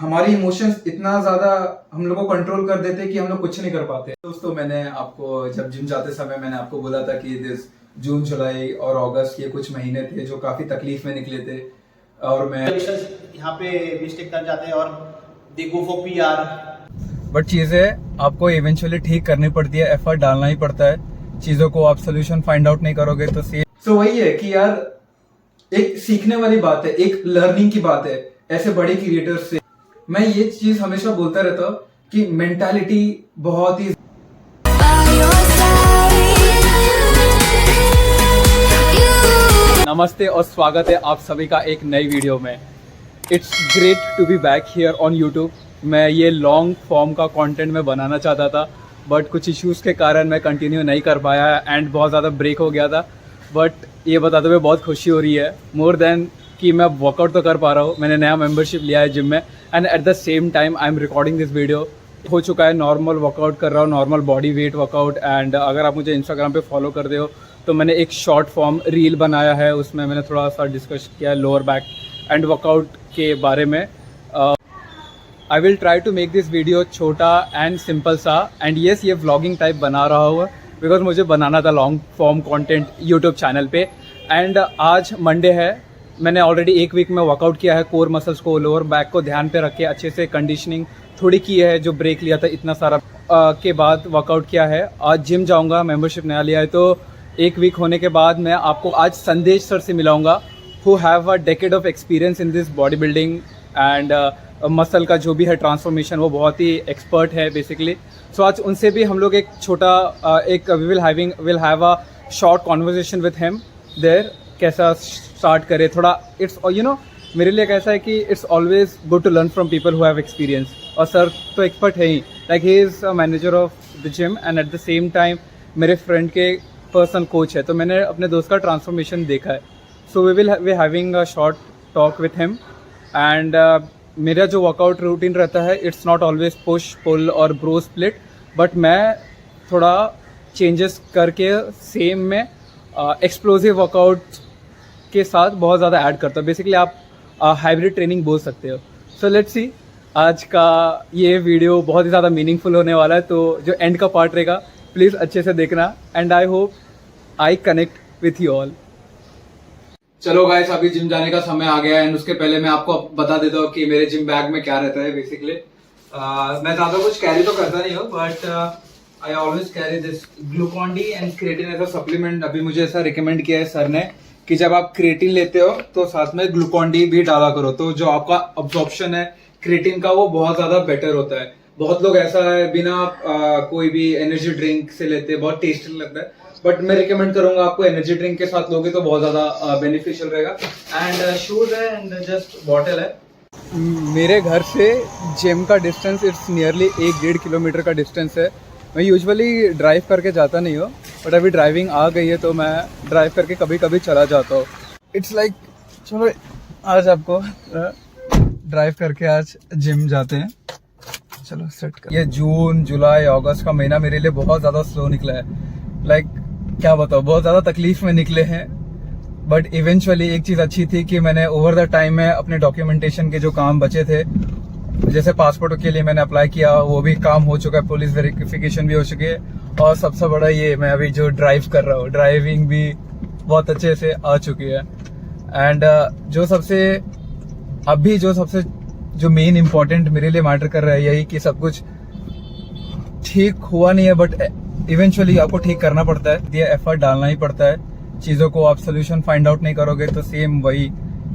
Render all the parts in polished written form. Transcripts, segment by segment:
हमारी इमोशंस इतना ज्यादा हम लोग को कंट्रोल कर देते हैं कि हम लोग कुछ नहीं कर पाते। दोस्तों, मैंने आपको जब जिम जाते समय मैंने आपको बोला था कि दिस जून, जुलाई और अगस्त ये कुछ महीने थे जो काफी तकलीफ में निकले थे और मैं यहाँ पे मिस्टेक कर जाते हैं और दे गो फॉर पीआर। बट चीजें आपको इवेंचुअली ठीक करनी पड़ती है, एफर्ट डालना ही पड़ता है। चीजों को आप सोल्यूशन फाइंड आउट नहीं करोगे तो सो वही है कि यार एक सीखने वाली बात है, एक लर्निंग की बात है ऐसे बड़े क्रिएटर्स से। मैं ये चीज हमेशा बोलता रहता हूँ कि मेंटालिटी बहुत ही नमस्ते और स्वागत है आप सभी का एक नई वीडियो में। It's great to be back here on YouTube. मैं ये लॉन्ग फॉर्म का कंटेंट में बनाना चाहता था बट कुछ इश्यूज़ के कारण मैं कंटिन्यू नहीं कर पाया एंड बहुत ज़्यादा ब्रेक हो गया था। बट ये बताते हुए बहुत खुशी हो रही है, मोर देन कि मैं वर्कआउट तो कर पा रहा हूँ। मैंने नया मेंबरशिप लिया है जिम में and at the same time I am recording this video. हो चुका है, नॉर्मल वर्कआउट कर रहा हूँ, normal body weight workout. And अगर आप मुझे इंस्टाग्राम पे फॉलो कर दे हो तो मैंने एक शॉर्ट फॉर्म रील बनाया है, उसमें मैंने थोड़ा सा डिस्कस किया है लोअर बैक एंड वर्कआउट के बारे में। I will try to make this video छोटा एंड सिंपल सा एंड येस, ये व्लॉगिंग टाइप बना रहा हूँ बिकॉज मुझे बनाना था long form content YouTube channel पे। एंड आज मंडे है, मैंने ऑलरेडी एक वीक में वर्कआउट किया है, कोर मसल्स को, लोअर बैक को ध्यान पे रख के अच्छे से कंडीशनिंग थोड़ी की है, जो ब्रेक लिया था इतना सारा के बाद वर्कआउट किया है। आज जिम जाऊँगा, मेम्बरशिप नया लिया है, तो एक वीक होने के बाद मैं आपको आज संदेश सर से मिलाऊंगा who have a decade of experience in this bodybuilding and muscle का जो भी है ट्रांसफॉर्मेशन, वो बहुत ही एक्सपर्ट है बेसिकली। सो आज उनसे भी हम लोग एक छोटा एक will have a short conversation with him there. कैसा स्टार्ट करे थोड़ा, इट्स यू नो मेरे लिए कैसा है कि it's always good to learn from people who have experience. और सर तो एक्सपर्ट है ही, like he is a manager of the gym and at the same time मेरे फ्रेंड के पर्सनल कोच है, तो मैंने अपने दोस्त का ट्रांसफॉर्मेशन देखा है। So we having a short talk with him and मेरा जो वर्कआउट रूटीन रहता है it's not always push pull और ब्रो स्प्लिट, बट मैं थोड़ा चेंजेस करके सेम में एक्सप्लोसिव वर्कआउट के साथ बहुत ज़्यादा ऐड करता हूँ। बेसिकली आप हाइब्रिड ट्रेनिंग बोल सकते हो। सो लेट्स सी, आज का ये वीडियो बहुत ही ज़्यादा मीनिंगफुल होने वाला है, तो जो एंड का पार्ट रहेगा प्लीज़ अच्छे से देखना and I hope I connect with you all. चलो गाइस, अभी जिम जाने का समय आ गया है एंड उसके पहले मैं आपको बता देता हूँ कि मेरे जिम बैग में क्या रहता है। बेसिकली मैं ज्यादा कुछ कैरी तो करता नहीं हूँ but I always carry this Glucon D and creatine as a supplement. अभी मुझे ऐसा रिकमेंड किया है सर ने कि जब आप क्रिएटिन लेते हो तो साथ में ग्लूकॉन डी भी डाला करो, तो जो आपका अब्जॉर्प्शन है क्रिएटिन का वो बहुत ज्यादा बेटर होता है। बहुत लोग ऐसा है बिना कोई भी एनर्जी ड्रिंक से लेते हैं, बहुत टेस्टी लगता है, बट मैं रिकमेंड करूंगा आपको एनर्जी ड्रिंक के साथ लोगे तो बहुत ज्यादा बेनिफिशियल रहेगा। एंड शूज है एंड जस्ट बॉटल है। मेरे घर से जिम का डिस्टेंस इट्स नियरली 1-1.5 किलोमीटर का डिस्टेंस है। मैं यूजुअली ड्राइव करके जाता नहीं हूँ बट अभी ड्राइविंग आ गई है तो मैं ड्राइव करके कभी कभी चला जाता हूँ। इट्स लाइक चलो आज आपको ड्राइव करके आज जिम जाते हैं। चलो सेट कर। ये जून, जुलाई, अगस्त का महीना मेरे लिए बहुत ज़्यादा स्लो निकला है। लाइक क्या बताओ, बहुत ज़्यादा तकलीफ में निकले हैं बट इवेंचुअली एक चीज़ अच्छी थी कि मैंने ओवर द टाइम में अपने डॉक्यूमेंटेशन के जो काम बचे थे, जैसे पासपोर्ट के लिए मैंने अप्लाई किया, वो भी काम हो चुका है, पुलिस वेरिफिकेशन भी हो चुकी है और सबसे बड़ा ये मैं अभी जो ड्राइव कर रहा हूँ, ड्राइविंग भी बहुत अच्छे से आ चुकी है। एंड जो मेन इम्पोर्टेंट मेरे लिए मैटर कर रहा है यही कि सब कुछ ठीक हुआ नहीं है बट इवेंचुअली आपको ठीक करना पड़ता है, ये एफर्ट डालना ही पड़ता है। चीज़ों को आप सोल्यूशन फाइंड आउट नहीं करोगे तो सेम वही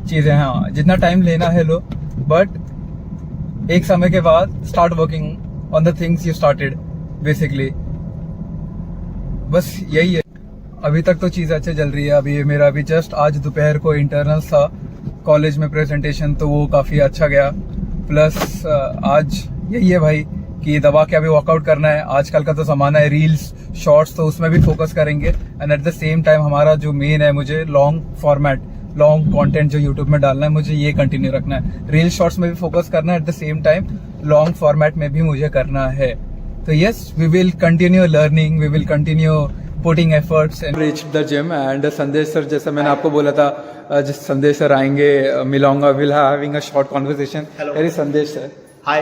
चीज़ें, हाँ जितना टाइम लेना है लो, बट एक समय के बाद start working on the things you started basically. बस यही है। अभी तक तो चीज़ अच्छे चल रही है। अभी मेरा अभी जस्ट आज दोपहर को इंटरनल था कॉलेज में प्रेजेंटेशन, तो वो काफ़ी अच्छा गया। प्लस आज यही है भाई कि दबा के अभी वर्कआउट करना है। आजकल का तो ज़माना है रील्स, शॉर्ट्स, तो उसमें भी फोकस करेंगे and at the same time हमारा जो मेन है, मुझे लॉन्ग फॉर्मेट, लॉन्ग कंटेंट जो यूट्यूब में डालना है, मुझे ये कंटिन्यू रखना है। रील शॉर्ट्स में भी फोकस करना है, at the same time long format में भी मुझे करना है। तो yes, we will continue learning, we will continue putting efforts and reached the gym. And Sandesh sir, जैसा मैंने आपको बोला था, जिस संदेश सर आएंगे, मिलाऊंगा, will having a short conversation. Hello. Very Sandesh sir. Hi.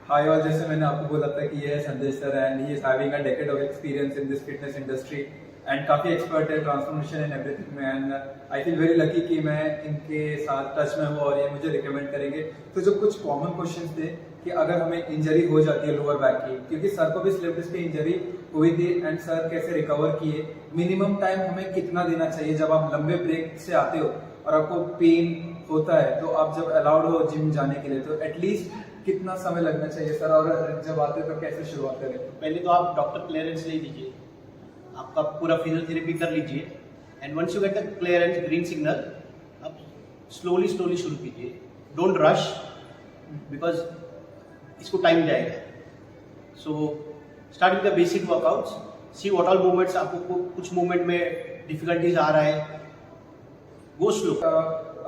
Hi all, जैसे मैंने आपको बोला था कि ये है Sandesh sir and he is having a decade of experience in this fitness industry and काफ़ी एक्सपर्ट है ट्रांसफॉर्मेशन एंड एवरीथिंग में. And I feel very lucky कि मैं इनके साथ टच में हूँ और ये मुझे रिकमेंड करेंगे. तो जो कुछ कॉमन क्वेश्चंस थे कि अगर हमें इंजरी हो जाती है लोअर बैक की, क्योंकि सर को भी स्लिप डिस्क की इंजरी हुई थी एंड सर कैसे रिकवर किए, मिनिमम टाइम हमें कितना देना चाहिए जब आप लंबे ब्रेक से आते हो और आपको पेन होता है, तो आप जब अलाउड हो जिम जाने के लिए तो एटलीस्ट कितना समय लगना चाहिए सर, और जब आते हो तो कैसे शुरुआत करें? पहले तो आप डॉक्टर क्लियरेंस ले लीजिए, आपका पूरा फिजियोथेरेपी कर लीजिए and once you get the clearance green signal, आप स्लोली शुरू कीजिए. डोंट रश बिकॉज इसको टाइम जाएगा. So start with the basic workouts, see what all movements, आपको कुछ मूवमेंट में डिफिकल्टीज आ रहा है, गो स्लो.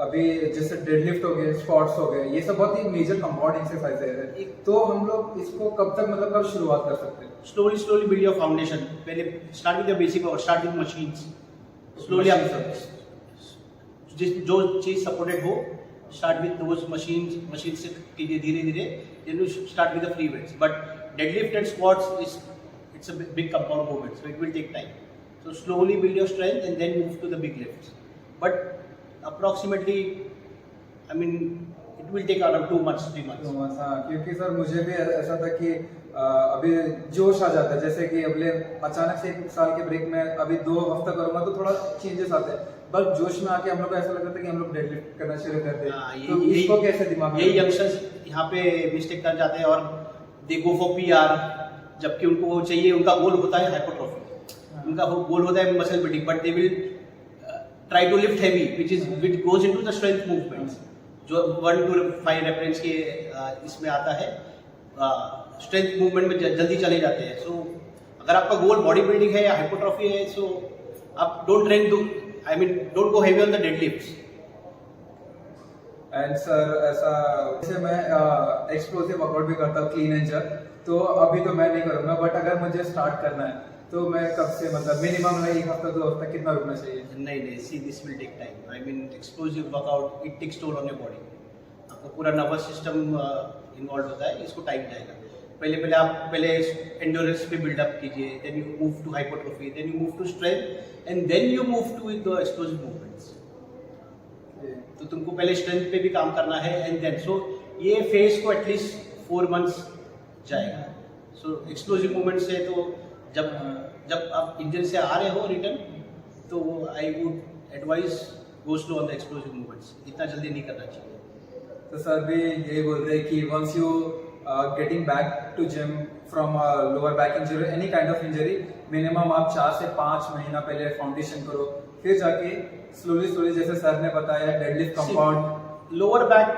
अभी जैसे डेडलिफ्ट हो गए, स्क्वाट्स हो गए, ये सब बहुत ही मेजर कंपाउंड एक्सरसाइज है, तो हम लोग इसको कब तक मतलब कब शुरुआत कर सकते हैं? Slowly build your foundation. पहले स्टार्ट विद द बेसिक और स्टार्ट विद मशीन्स. स्लोली आप जो चीज सपोर्टेड हो, स्टार्ट विद दोज मशीन से कीजिए धीरे. then you start with the free weights, but deadlift and squats it's a big compound movement, so it will take time. So slowly build your strength and then move to the big lifts, but approximately, I mean, it will take around 2 months, 3 months. 2 months, हाँ, क्योंकि sir मुझे भी ऐसा था कि अभी जोश आ जाता है, जैसे कि अगले अचानक से 1 साल के ब्रेक में अभी 2 हफ्ता करूंगा तो थोड़ा चेंजेस आते हैं, बट जोश में आके हम लोग को ऐसा लगता था कि हम लोग डेडलिफ्ट करना शुरू कर दे. तो इसको कैसे दिमाग में? यही यंगस्टर्स यहाँ पे मिस्टेक कर जाते हैं और दे गो फॉर पीआर, जबकि उनको वो चाहिए, उनका गोल होता है हाइपरट्रॉफी, उनका गोल होता है muscle building, but they will try to lift heavy which goes into the strength movements, जो 1 to 5 रेफरेंस के इसमें आता है, स्ट्रेंथ मूवमेंट में जल्दी चले जाते हैं. सो अगर आपका गोल बॉडी बिल्डिंग है या हाइपरट्रॉफी है, सो आप don't go heavy on the deadlifts. And sir ऐसा जैसे मैं एक्सप्लोसिव वर्कआउट भी करता हूँ, क्लीन एंड जर्क, तो अभी तो मैं नहीं करूँगा, बट अगर मुझे स्टार्ट करना है तो मैं कब से, मतलब मिनिमम 1 हफ्ता 2 हफ्ता कितना रुकना चाहिए? नहीं, see this will take time. I mean explosive workout it takes toll on your body. आपका पूरा नर्वस सिस्टम इन्वॉल्व होता है, इसको टाइम जाएगा. पहले आप एंडोरेंस पे बिल्डअप कीजिए, then you move to hypertrophy, then you move to strength and then you move to the explosive movements. तो तुमको पहले स्ट्रेंथ पे भी काम करना है एंड देन, सो ये फेज को एटलीस्ट 4 मंथ्स जाएगा. सो एक्सप्लोसिव मूवमेंट से तो जब आप इंजन से आ रहे हो रिटर्न, तो I would advise go slow on the explosive movements. इतना जल्दी नहीं करना चाहिए. तो सर भी यही बोल रहे हैं कि once you getting back to gym from lower back injury, any kind of injury, minimum आप 4 से 5 महीना पहले फाउंडेशन करो, फिर जाके स्लोली जैसे सर ने बताया deadlift compound. Lower back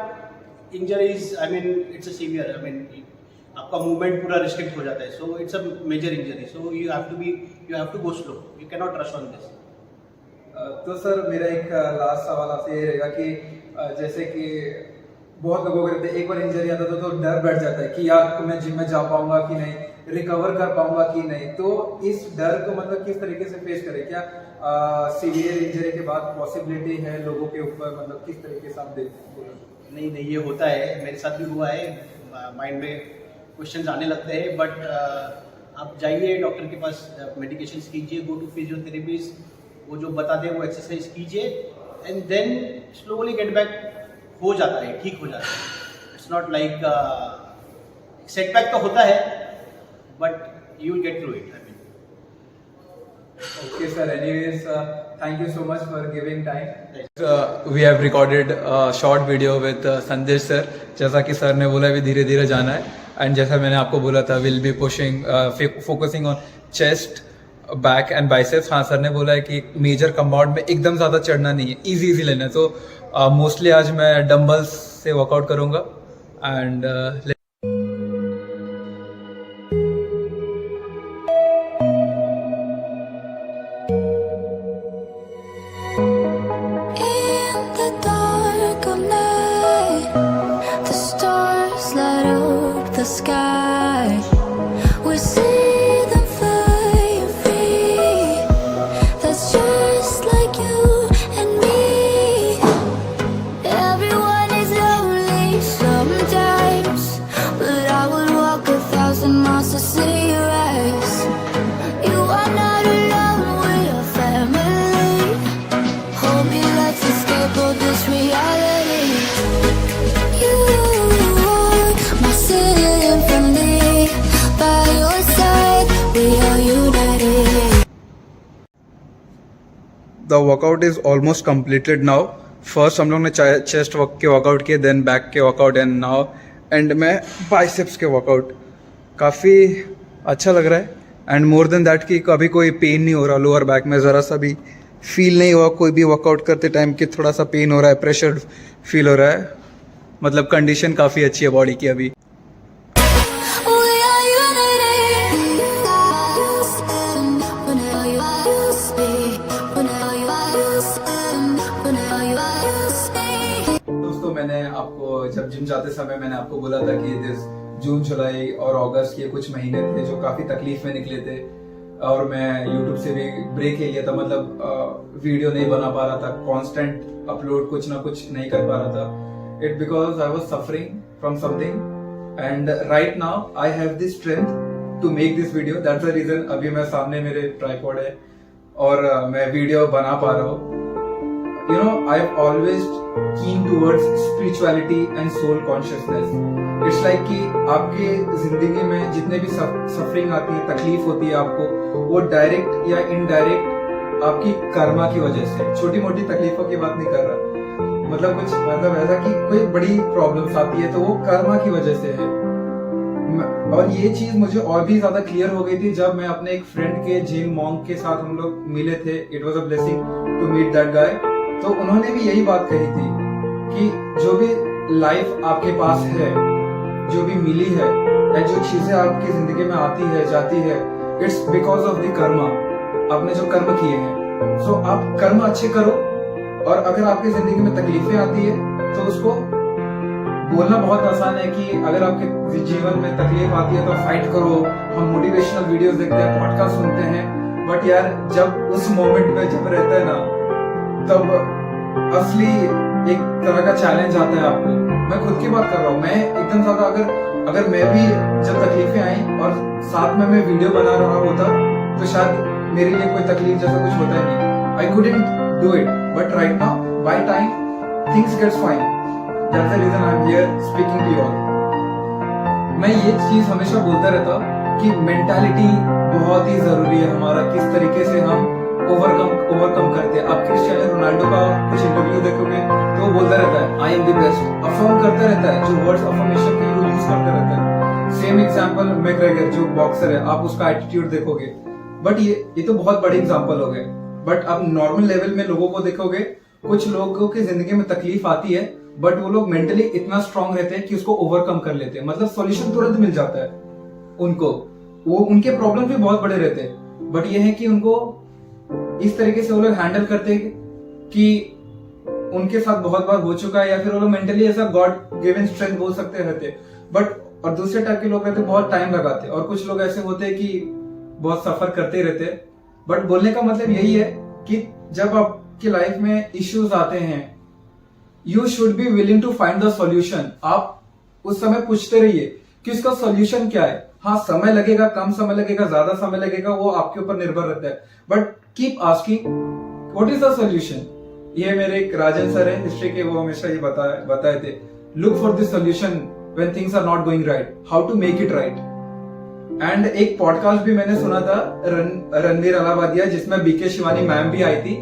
injuries, I mean it's a severe, I mean आपका मूवमेंट पूरा रिस्ट्रिक्ट हो जाता है, so it's a major injury, so you have to go slow, you can not rush on this. तो sir मेरा एक last सवाल आपसे ये रहेगा कि जैसे कि बहुत लोगों को रहते हैं, एक बार इंजरी आता तो डर बैठ जाता है कि यार मैं जिम में जा पाऊंगा कि नहीं, रिकवर कर पाऊंगा कि नहीं, तो इस डर को मतलब किस तरीके से फेस करें? क्या सीवियर इंजरी के बाद पॉसिबिलिटी है लोगों के ऊपर, मतलब किस तरीके से आप देखते हैं? नहीं, ये होता है, मेरे साथ भी हुआ है. माइंड में क्वेश्चंस आने लगते हैं, बट आप जाइए डॉक्टर के पास, मेडिकेशंस कीजिए, गो टू फिजियोथेरेपिस्ट, वो जो बताते हैं वो एक्सरसाइज कीजिए and then slowly get back. हो जाता है, ठीक हो जाता है. इट्स नॉट लाइक सेटबैक तो होता है, but you will get through it. Okay sir, anyways thank you so much for giving time. We have recorded a short video with संदेश सर. जैसा कि सर ने बोला भी धीरे धीरे जाना है, एंड जैसा मैंने आपको बोला था will be pushing focusing on chest, back and biceps. हाँ, सर ने बोला है कि मेजर कंपाउंड में एकदम ज़्यादा चढ़ना नहीं है, इजी लेना है. तो मोस्टली आज मैं डंबल्स से वर्कआउट करूँगा and sky. We see them fade. The workout is almost completed now. First हम लोग ने चेस्ट के वर्कआउट किए, देन बैक के वर्कआउट, एंड नाउ एंड में बाइसेप्स के वर्कआउट. काफ़ी अच्छा लग रहा है. एंड मोर देन दैट कि कभी कोई पेन नहीं हो रहा लोअर बैक में, ज़रा सा भी फील नहीं हुआ कोई भी वर्कआउट करते टाइम कि थोड़ा सा पेन हो रहा है, प्रेशर फील हो रहा है. मतलब कंडीशन काफ़ी अच्छी है बॉडी की अभी. दोस्तों मैंने आपको जब जिम जाते समय मैंने आपको बोला था कि जून जुलाई और अगस्त ये कुछ महीने थे जो काफ़ी तकलीफ में निकले थे और मैं यूट्यूब से भी ब्रेक ले लिया था. मतलब वीडियो नहीं बना पा रहा था, कांस्टेंट अपलोड कुछ ना कुछ नहीं कर पा रहा था. It because I was suffering from something and right now I have the strength to make this video. That's the reason अभी मैं सामने मेरे ट्राइपॉड है और मैं वीडियो बना पा रहा हूँ. You know, I've always keen towards spirituality and soul consciousness. It's like कि आपके जिंदगी में जितने भी सफरिंग आती है, तकलीफ होती है आपको, वो डायरेक्ट या इनडायरेक्ट आपकी कर्मा की वजह से. छोटी मोटी तकलीफों की बात नहीं कर रहा, मतलब ऐसा कि कोई बड़ी प्रॉब्लम्स आती है तो वो कर्मा की वजह से है. और ये चीज मुझे और भी ज्यादा क्लियर हो गई थी जब मैं अपने एक फ्रेंड के जिम मॉन्क के साथ हम लोग मिले थे. It was a blessing to meet that guy. तो उन्होंने भी यही बात कही थी कि जो भी लाइफ आपके पास है, जो भी मिली है या जो चीजें आपकी जिंदगी में आती है जाती है, it's because of the Karma. आपने जो कर्म किए हैं, सो आप कर्म अच्छे करो. और अगर आपकी जिंदगी में तकलीफें आती है तो उसको बोलना बहुत आसान है कि अगर आपके जीवन में तकलीफ आती है तो फाइट करो. हम मोटिवेशनल वीडियोस देखते हैं, पॉडकास्ट सुनते हैं, बट यार जब उस मोमेंट में जब रहता है ना तब असली एक तरह का चैलेंज आता है आपको. मैं खुद की बात कर रहा हूँ. मैं एकदम ज्यादा अगर मैं भी जब तकलीफें आई और साथ में मैं वीडियो बना रहा होता तो शायद मेरे लिए कोई तकलीफ जैसा कुछ होता ही नहीं. I couldn't do it. But right now by time things gets fine. That's the reason I am here speaking to you all. मैं ये चीज हमेशा बोलता रहता कि मेंटालिटी बहुत ही जरूरी है हमारा, किस तरीके से हम ओवरकम करते हैं. आप क्रिस्टियानो रोनाल्डो का कुछ इंटरव्यू देखोगे तो वो बोलता रहता है I am the best, affirm करता रहता है, जो वर्ड्स अफर्मेशन के यूज करता रहता है. सेम एग्जांपल मैकग्रेगर जो बॉक्सर है, आप उसका एटीट्यूड देखोगे. बट ये तो बहुत बड़े एग्जांपल हो गए. बट आप नॉर्मल लेवल में लोगों को देखोगे, कुछ लोगों की जिंदगी में तकलीफ आती है बट वो लोग मेंटली इतना स्ट्रांग रहते हैं कि उसको ओवरकम कर लेते हैं. मतलब सॉल्यूशन तुरंत मिल जाता है उनको. वो उनके प्रॉब्लम भी बहुत बड़े रहते हैं बट ये है कि उनको इस तरीके से वो लोग हैंडल करते हैं कि उनके साथ बहुत बार हो चुका है, या फिर वो लोग मेंटली ऐसा गॉड गिवन स्ट्रेंथ बोल सकते रहते. बट और दूसरे टाइप के लोग रहते बहुत टाइम लगाते. और कुछ लोग ऐसे होते हैं कि बहुत सफर करते रहते. बट बोलने का मतलब यही है कि जब आपकी लाइफ में इश्यूज आते हैं, you should be willing to find the solution. आप उस समय पूछते रहिए कि इसका सॉल्यूशन क्या है. हाँ, समय लगेगा, कम समय लगेगा, ज्यादा समय लगेगा, वो आपके ऊपर निर्भर रहता है. But keep asking what is the solution. ये मेरे एक राजन सर है हिस्ट्री के, वो हमेशा ये बताए थे, look for this solution when things are not going right, how to make it right. And एक पॉडकास्ट भी मैंने सुना था रणवीर अलाहाबादिया, जिसमें बीके शिवानी मैम भी आई थी.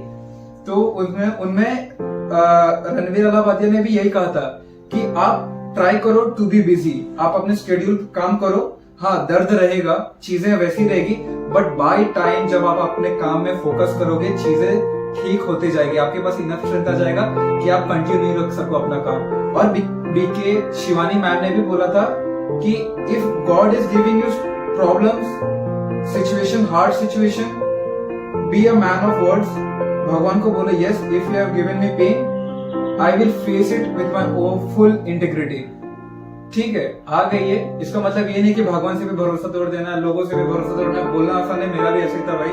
तो उनमें रणवीर अलाहाबादिया ने भी यही कहा था कि आप ट्राई करो टू बी बिजी. आप अपने शेड्यूल काम करो. हाँ, दर्द रहेगा, चीजें वैसी रहेगी, बट बाय टाइम जब आप अपने काम में फोकस करोगे चीजें ठीक होते जाएगी. आपके पास इनफ स्ट्रेंथ आ जाएगा कि आप कंटिन्यू रख सको अपना काम. और बीके शिवानी मैम ने भी बोला था कि if god is giving you problems, situation, hard situation, be a man of words. भगवान को बोलो yes, if you have given me pain I will face it with my full integrity. ठीक है, आ गई है. इसका मतलब ये नहीं कि भगवान से भी भरोसा तोड़ देना, लोगों से भी भरोसा तोड़ना. बोलना आसान है, मेरा भी ऐसे ही था भाई.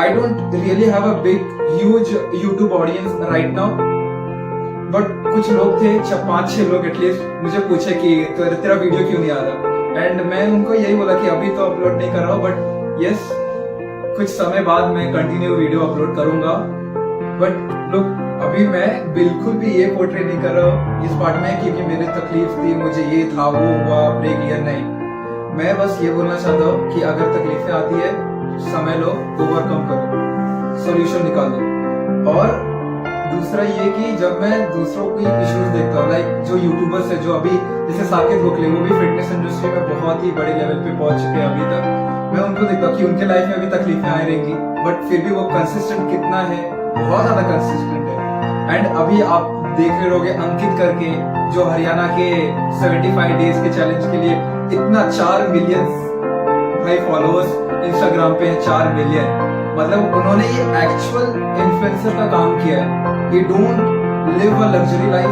I don't really have a big huge YouTube audience right now, but कुछ लोग थे, 5-6 लोग एटलीस्ट, मुझे पूछे कि तेरा वीडियो क्यों नहीं आ रहा. एंड मैं उनको यही बोला कि अभी तो अपलोड नहीं कर रहा हूँ, बट यस, कुछ समय बाद मैं कंटिन्यू वीडियो अपलोड करूंगा. बट लोग अभी मैं बिल्कुल भी ये पोर्ट्रे नहीं कर रहा हूँ इस पार्ट में क्योंकि मेरी तकलीफ थी, मुझे ये था, वो हुआ, ब्रेक लिया. नहीं, मैं बस ये बोलना चाहता हूँ कि अगर तकलीफें आती है, समय लो, ओवरकम करो, सॉल्यूशन निकालो. और दूसरा ये कि जब मैं दूसरों की इश्यूज देखता हूँ, लाइक जो यूट्यूबर्स है जो अभी जैसे साकेत गोखले, वो भी फिटनेस इंडस्ट्री में बहुत ही बड़े लेवल पे पहुंच चुके हैं अभी तक, मैं उनको देखता हूँ कि उनके लाइफ में अभी तकलीफें आ रहेंगी, बट फिर भी वो कंसिस्टेंट कितना है, बहुत ज्यादा कंसिस्टेंट है। एंड अभी आप देख रहे होगे अंकित करके, जो हरियाणा के 75 डेज के चैलेंज के लिए इतना 4 मिलियन भाई फॉलोअर्स इंस्टाग्राम पे है, 4 मिलियन, मतलब उन्होंने ये एक्चुअल इन्फ्लुएंसर का काम किया है। ये don't live a luxury life,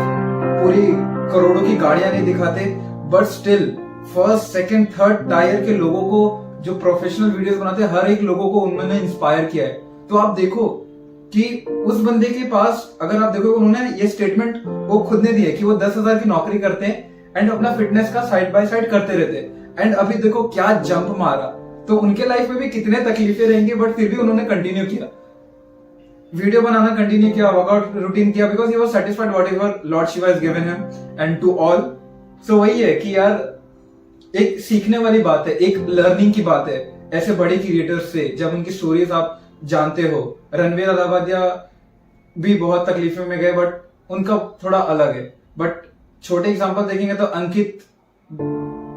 पूरी करोड़ों की गाड़ियां नहीं दिखाते, but still first second third tier के लोगों को, जो प्रोफेशनल वीडियोस बनाते हैं, हर एक लोगों को उन्होंने इंस्पायर किया है। तो आप देखो कि उस बंदे के पास, अगर आप देखो, उन्होंने ये स्टेटमेंट वो खुद ने दी है कि वो 10,000 की नौकरी करते हैं एंड अपना फिटनेस का साइड बाय साइड करते रहते हैं, एंड अभी देखो क्या जंप मारा। तो उनके लाइफ में भी कितने तकलीफें रहेंगी, बट फिर भी उन्होंने कंटिन्यू किया, वीडियो बनाना कंटिन्यू किया, वर्कआउट रूटीन किया, because he was satisfied whatever lord Shiva has given him and to all. So वही है कि यार एक सीखने वाली बात है, एक लर्निंग की बात है ऐसे बड़े क्रिएटर्स से, जब उनकी स्टोरीज आप जानते हो। रणवीर अलाहाबादिया भी बहुत तकलीफों में गए, बट उनका थोड़ा अलग है। बट छोटे एग्जांपल देखेंगे तो अंकित,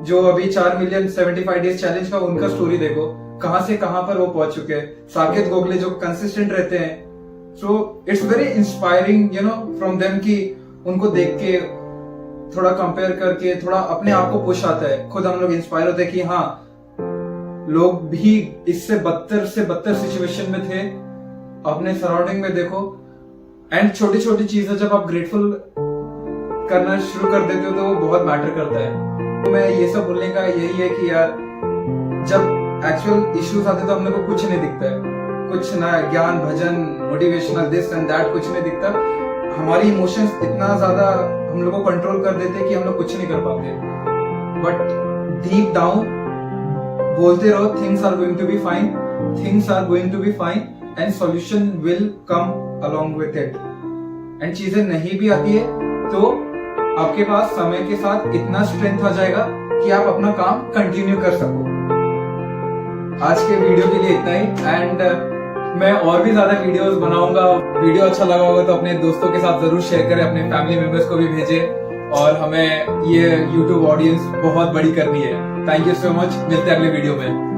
जो अभी 4 मिलियन 75 डेज चैलेंज का, उनका स्टोरी देखो, कहां से कहां पर वो पहुंच चुके हैं। साकेत गोखले जो कंसिस्टेंट रहते हैं, so it's very inspiring, you know, from them, कि उनको देख के थोड़ा कंपेयर करके थोड़ा अपने आप को पुश आता है, खुद हम लोग इंस्पायर होते हैं कि हाँ, लोग भी इससे बदतर से बदतर सिचुएशन में थे। अपने सराउंडिंग में देखो, एंड छोटी छोटी चीजें जब आप ग्रेटफुल करना शुरू कर देते हो तो वो बहुत मैटर करता है। तो मैं ये सब बोलने का यही है कि यार, जब एक्चुअल इश्यूज आते तो हम लोग को कुछ नहीं दिखता है, कुछ ना ज्ञान भजन मोटिवेशनल दिस एंड दैट कुछ नहीं दिखता। हमारी इमोशंस इतना ज्यादा हम लोग को कंट्रोल कर देते कि हम लोग कुछ नहीं कर पाते। बट डीप डाउन बोलते रहो, things are going to be fine, things are going to be fine and solution will come along with it. And चीजें नहीं भी आती है तो आपके पास समय के साथ इतना स्ट्रेंथ आ जाएगा कि आप अपना काम कंटिन्यू कर सको। आज के वीडियो के लिए इतना ही, एंड मैं और भी ज्यादा वीडियोस बनाऊंगा। वीडियो अच्छा लगा होगा तो अपने दोस्तों के साथ जरूर शेयर करें, अपने फैमिली मेंबर्स को भी भेजें, और हमें ये YouTube ऑडियंस बहुत बड़ी करनी है। थैंक यू सो मच, मिलते हैं अगले वीडियो में।